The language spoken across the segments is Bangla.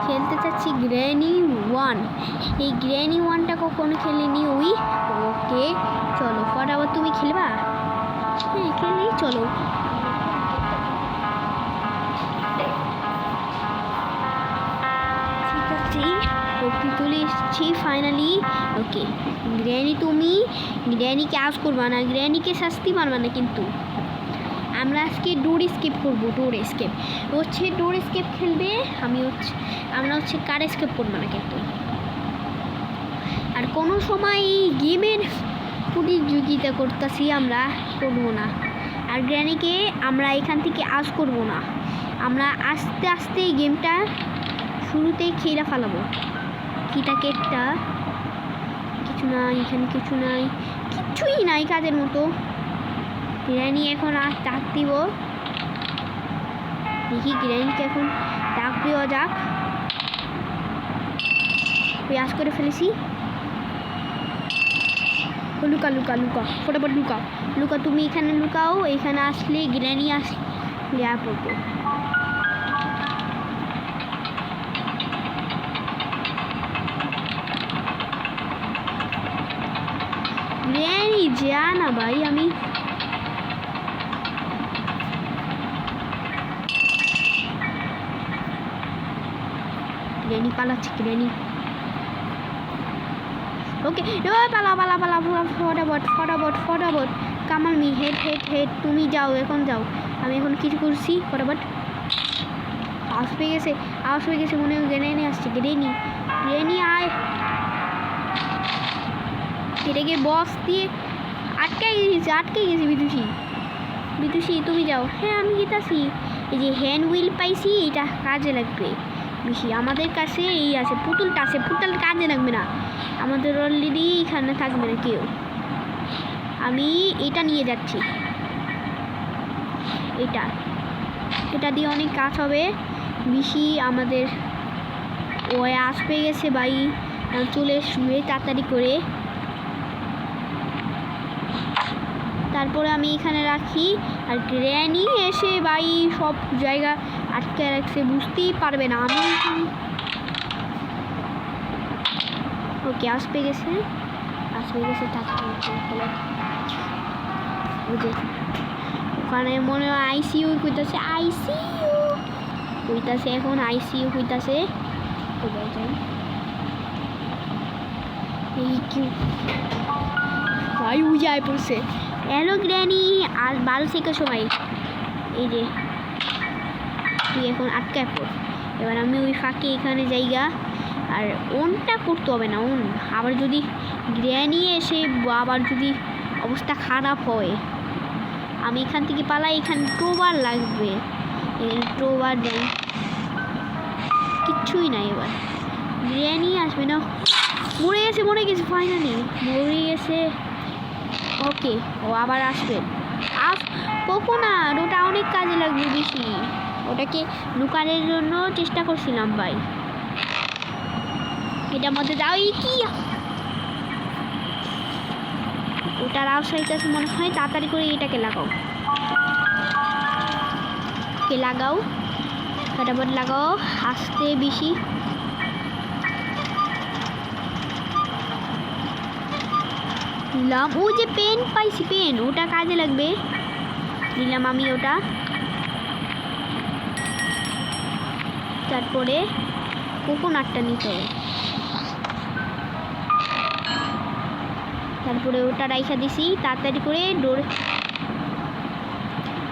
খেলতে চাচ্ছি গ্র্যানি 1। এই গ্র্যানি 1টা কখনো খেলিনি ওই। ওকে চলো ফটাফট তুমি খেলবা? হ্যাঁ খেলেই চলো। ঠিক আছে ওকে চলে এসেছি ফাইনালি। ওকে গ্র্যানিকে আউট করবা না, গ্র্যানিকে শাস্তি মারবা না কিন্তু। আমরা আজকে ডোর স্কেপ করবো। ডোর স্কেপ খেলবে, আমরা হচ্ছে কার স্কেপ করবো না কিন্তু। আর কোনো সময় এই গেমের প্রতিযোগিতা করতেছি আমরা, করবো না। আর গ্র্যানিকে আমরা এখান থেকে আউট করবো না, আমরা আস্তে আস্তে এই গেমটা শুরুতেই খেলা ফেলাবো। কেকটা কিছু নাই এখানে, কিছুই নাই কাজের মতো। গ্র্যানি এখন আর ডাক দিব, দেখি গ্র্যানিকে এখন ডাক দেওয়া যাক। প্রয়াস করে ফেলেছি। লুকা ফটাফট লুকা তুমি এখানে লুকাও। এখানে আসলে গ্র্যানি আসলে পড়বো। গ্র্যানি যা না ভাই, আমি গ্র্যানি পালাচ্ছে। গ্র্যানি ওকে পালা ফটাফট কামাল মি হেড তুমি যাও, এখন যাও। আমি এখন কিছু করছি ফটাফট। আওয়াজ পেয়ে গেছে মনে হয় গ্র্যানি আসছে। গ্র্যানি আয়। এটাকে বস দিয়ে আটকে গেছি। বিদুষী তুমি যাও। হ্যাঁ আমি গেতাছি। এই যে হ্যান্ড হুইল পাইছি, এটা কাজে লাগবে বেশি। আমাদের কাছে এই আছে, পুতুলটা কাজে লাগবে না আমাদের, অলরেডি এখানে থাকবে না কেউ। আমি এটা নিয়ে যাচ্ছি, এটা দিয়ে অনেক কাজ হবে বেশি আমাদের। ও আসবে গেছে ভাই, চলে শুয়ে তাড়াতাড়ি করে। তারপরে আমি এখানে রাখি। আর গ্র্যানি এসে ভাই সব জায়গা আটকে রাখছে, বুঝতেই পারবে না। আমি ওকে আসবে গেছে ওখানে মনে হয় আইসিইউ হইতাছে। এখন আইসিইউ হইতাছে। এই কি ভাই উজায় পড়ছে। হ্যালো গ্র্যানি, আর 12 সেকেন্ড সময়। এই যে তুই এখন আটকায় পড়। এবার আমি ওই ফাঁকে এখানে জায়গা। আর ওনটা করতে হবে না, আবার যদি গ্র্যানি এসে আবার যদি অবস্থা খারাপ হয়, আমি এখান থেকে পালাই। এখানে ট্রোবার লাগবে, ট্রোবার দেন, কিচ্ছুই নাই। এবার গ্র্যানি আসবে না, মরে গেছে ফাইনালি, মরে গেছে। ওকে ও আবার আসবে। কোকোনাট ওটা অনেক কাজে লাগবে বেশি, ওটাকে লুকানোর জন্য চেষ্টা করছিলাম ভাই। এটার মধ্যে যাও। কি ওটার আউটসাইড আছে মনে হয়, তাড়াতাড়ি করে এটাকে লাগাও, ফটাফট লাগাও, আসতে বেশি। ও যে পেন পাইছি, ওটা কাজে লাগবে। নিলাম আমি ওটা। তারপরে কোকোনাটটা নিতে হবে। তারপরে ওটা রাইখা দিছি তাড়াতাড়ি করে। ডোর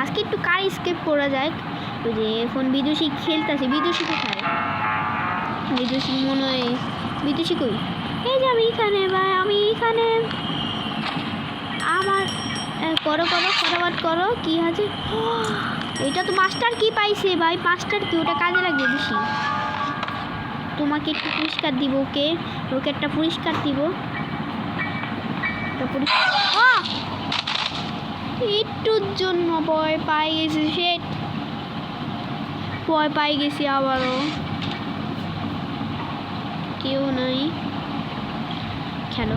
আজকে একটু কার স্কেপ করা যায়। ওই যে এখন বিদুষী খেলতেছে। বিদুষী কোথায়? বিদুষী মনে হয়, বিদুষী কই? এই যে আমি এখানে আমার করো ফটাফট করো। কি আছে এটা? তো মাস্টার কি পাইছে ভাই, মাস্টার কি? ওটা কাজে লাগবে বেশি। তোমাকে একটু পুরস্কার দিব, ওকে একটা পুরস্কার দিব। একটুর জন্য ভয় পাই গেছি আবারও। কেউ নাই। খেলো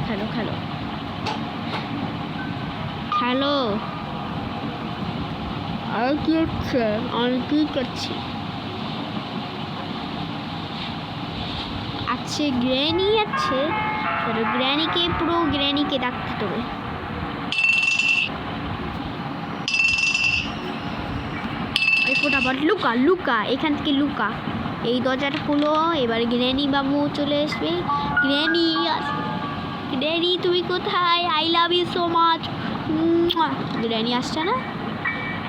আর কি হচ্ছে? আমি কি করছি? আছে গ্র্যানি আছে, গ্র্যানিকে পুরো গ্র্যানিকে ডাকতে হবে। ফটাফট লুকা লুকা, এখান থেকে লুকা। এই দরজাটা খুলো, এবার গ্র্যানি বাবু চলে আসবে। গ্র্যানি গ্র্যানি তুমি কোথায়? I love you so much. Granny আসছে না?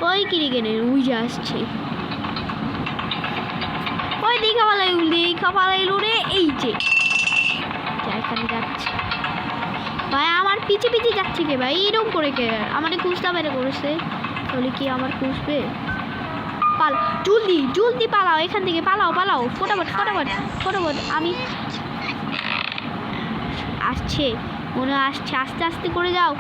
ওই কিনে গেলে ওই যে আসছে, ওই দেখা পালাইল রে। এই যে এখানে যাচ্ছে ভাই, আমার পিছে পিছে যাচ্ছে কে ভাই? এরকম করে কে আমাদের খুঁজতে বেড়ে করেছে? তাহলে কি আমার খুঁজবে? পালা, জলদি জলদি পালাও এখান থেকে, পালাও পালাও, ফটাফট ফটাফট ফটাফট। আমি আসছে মনে আসছে, আস্তে আস্তে করে যাও।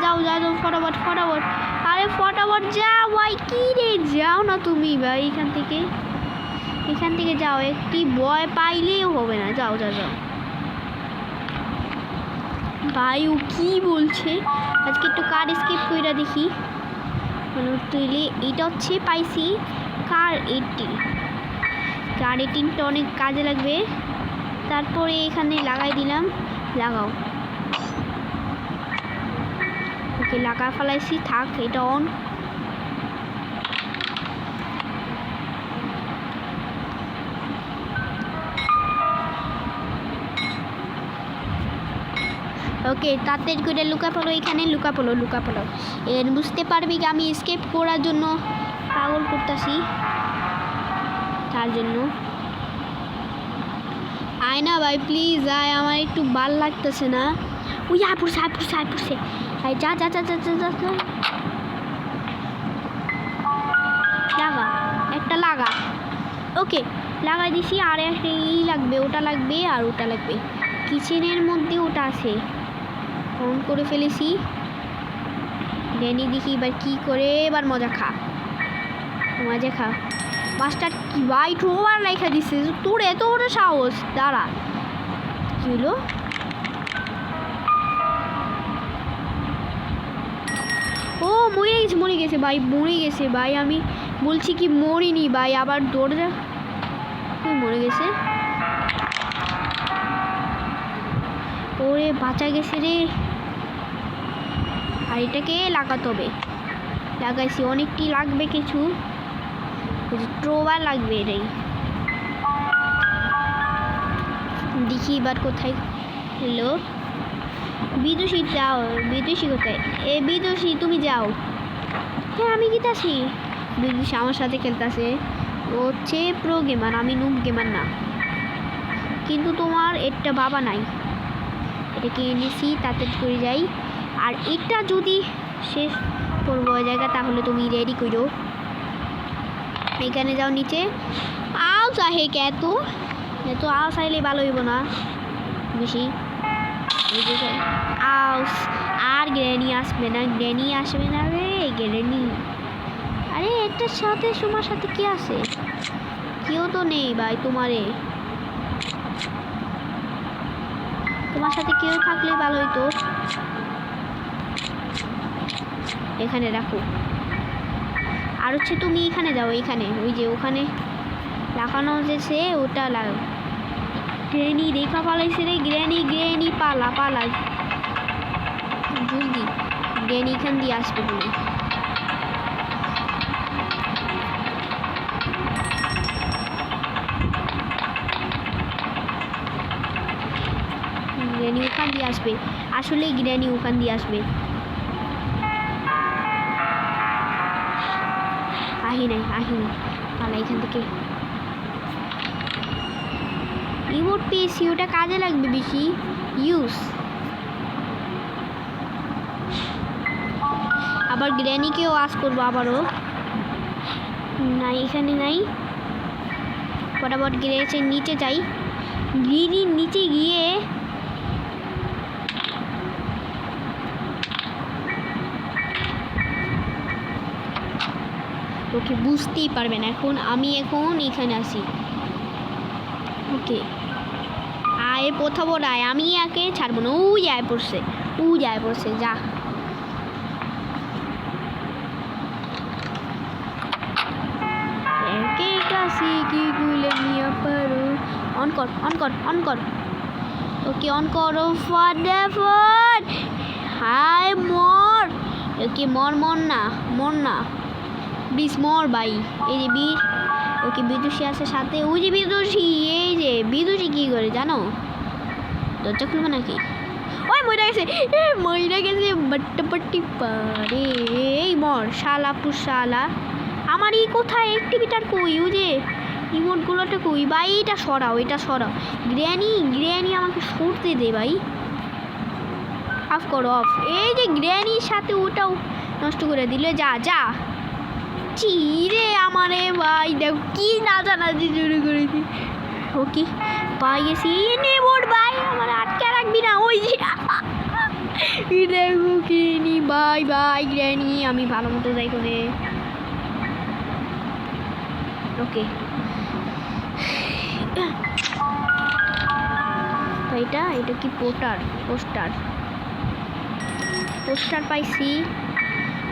যাও যাও যাও ফটাফট ফটাফট। আরে ফটাফট যাও ভাই, কি রে যাও না তুমি ভাই, এখান থেকে যাও। একটি ভয় পাইলেও হবে না, যাও যাও যাও ভাই। ও কি বলছে? আজকে একটু কার স্কিপ কইরা দেখি। মানে তুইলে এটা হচ্ছে পাইছি কার 18, কার 18টা অনেক কাজে লাগবে। তারপরে এখানে লাগাই দিলাম, লাগাও। ওকে লাগা ফেলাইছি, থাক এটা অন। ওকে তাড়াতাড়ি করে লুকা পড়ো, এখানে লুকা পড়ো লুকা পড়ো। এর বুঝতে পারবি কি আমি স্কেপ করার জন্য পাগল করতেছি, তার জন্য। আয় না ভাই প্লিজ আয়, আমার একটু ভাল লাগতেছে না। ওই আয় পড়ছে আয় পড়ছে আয় পড়ছে। আয় যা যা যা যা যা যা যা। লাগা একটা লাগা। ওকে লাগাই দিছি। আর একটা ই লাগবে, ওটা লাগবে আর ওটা লাগবে। কিচেনের মধ্যে ওটা আছে, অন করে ফেলেছি। ড্যানি দেখি এবার কি করে, এবার মজা খা মজা খা। মাস্টার কি ভাই ঠোবার রেখা দিচ্ছে তোর, এত বড় সাহস? দাঁড়া কি হলো? ও মরে গেছে ভাই, মরে গেছে ভাই। আমি বলছি কি মরিনি ভাই, আবার দরজা মরে গেছে। ওরে বাঁচা গেছে রে। আর এটাকে লাগাতে হবে, লাগাইছি। অনেকটি লাগবে কিছু, ট্রোবার লাগবে এটাই। দেখি এবার কোথায়। হ্যালো বিদুষী, যাও। বিদুষী কোথায়? বিদুষী তুমি যাও। হ্যাঁ আমি গীতাছি। বিদুষী আমার সাথে খেলতেছে, ও হচ্ছে প্রো গেমার, আমি নুব গেমার না। কিন্তু তোমার একটা বাবা নাই, এটাকে এনেছি তাতে করে যাই। আর এটা যদি শেষ করবো ওই জায়গা, তাহলে তুমি রেডি করো। এখানে যাও নিচে। আও চাহে কে এত আও চাইলে ভালো হইব না বেশি। আও আর গ্র্যানি আসবে না, গ্র্যানি আসবে না রে গ্র্যানি। আরে এটার সাথে তোমার সাথে কি আছে? কেউ তো নেই ভাই। তোমার সাথে কেউ থাকলে ভালো হইতো। এখানে রাখো। আর হচ্ছে তুমি এখানে যাও, এখানে ওই যে ওখানে লাগানো হয়েছে ওটা লাগাও। গ্র্যানি দেখা পালাইছে রে। গ্র্যানি পালা পালা জলদি। গ্র্যানি এখান দিয়ে আসবে বলে। গ্র্যানি ওখান দিয়ে আসবে, আসলেই গ্র্যানি ওখান দিয়ে আসবে। আহিনাই পালা এখান থেকে। রিমোট পেয়েছি, ওটা কাজে লাগবে বেশি। ইউজ আবার গ্র্যানিকেও ওয়াশ করবো আবারও। নাই এখানে নাই। ফটাফট গ্যারেজের নিচে যাই। গ্রিনির নিচে গিয়ে ওকে বুঝতেই পারবে না। আমি এখন এখানে আসি। ওকে আয় প্রথম আয়, আমি একে ছাড়বো না। ও যায় পড়ছে যা। একে কাশি কি গুলে নিয়ে পারো অন কর ওকে অন করো ফটাফট হাই মর ওকে মর না প্লিজ মর ভাই এই যে বীর ওকে বিদুষী আছে সাথে ওই যে বিদুষী এই যে বিদুষী কী করে জানো দরজা খুলবে নাকি ওই মরে গেছে বাট্টাপাট্টি পারে এই মর শালা পুশালা আমার এই কোথায় অ্যাক্টিভিটার কই ওই যে ইমোটগুলোটা কই ভাই এটা সরাও গ্র্যানি আমাকে সরতে দে ভাই অফ করো অফ এই যে গ্র্যানির সাথে ওটাও নষ্ট করে দিলে যা চিরে আমারে ভাই দেখো কি নাচানাচি শুরু করেছি ওকে পাই গেছি নেবোর ভাই আমার আটকে রাখবি না ওই যে দেখো গ্র্যানি বাই গ্র্যানি আমি ভালো মতো যাই করে ওকে তো এটা কি পোস্টার পাইছি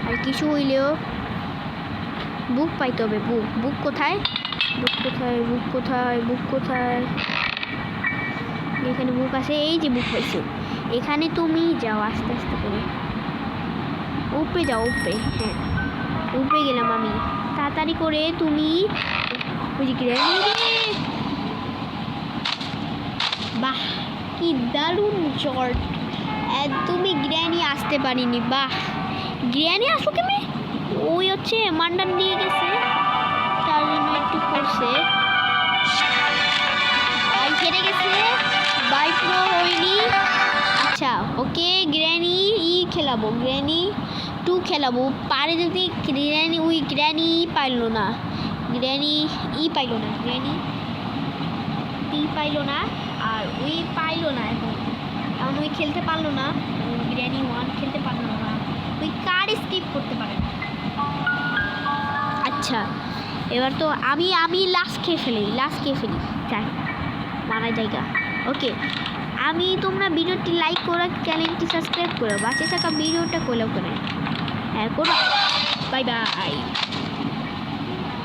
আর কিছু হইলেও বুক পাইতে হবে বুক কোথায় এখানে বুক আছে এই যে বুক পাইছি এখানে তুমি যাও আস্তে আস্তে করে উপরে যাও হ্যাঁ উপরে গেলাম আমি তাড়াতাড়ি করে তুমি বাহ কি দারুণ শট তুমি গ্র্যানি আসতে পারিনি বাহ গ্র্যানি আসো কেমন ওই হচ্ছে মান্ডান দিয়ে গেছে তার জন্য একটু করছে হেরে গেছে বাইক হয়নি আচ্ছা ওকে গ্র্যানি খেলাবো গ্র্যানি 2 খেলাবো পারে যদি গ্র্যানি পাইলো না গ্র্যানি পাইলো না আর ওই পাইলো না এখন ওই খেলতে পারলো না গ্র্যানি 1 খেলতে পারলো না ওই কার স্কিপ করতে পারে না আচ্ছা এবার তো আমি লাস্ট খেয়ে ফেলি চাই মারা জায়গা ওকে তোমরা ভিডিওটি লাইক করো চ্যানেলটি সাবস্ক্রাইব করো বাঁচে থাকা ভিডিওটা করে হ্যাঁ করো বাই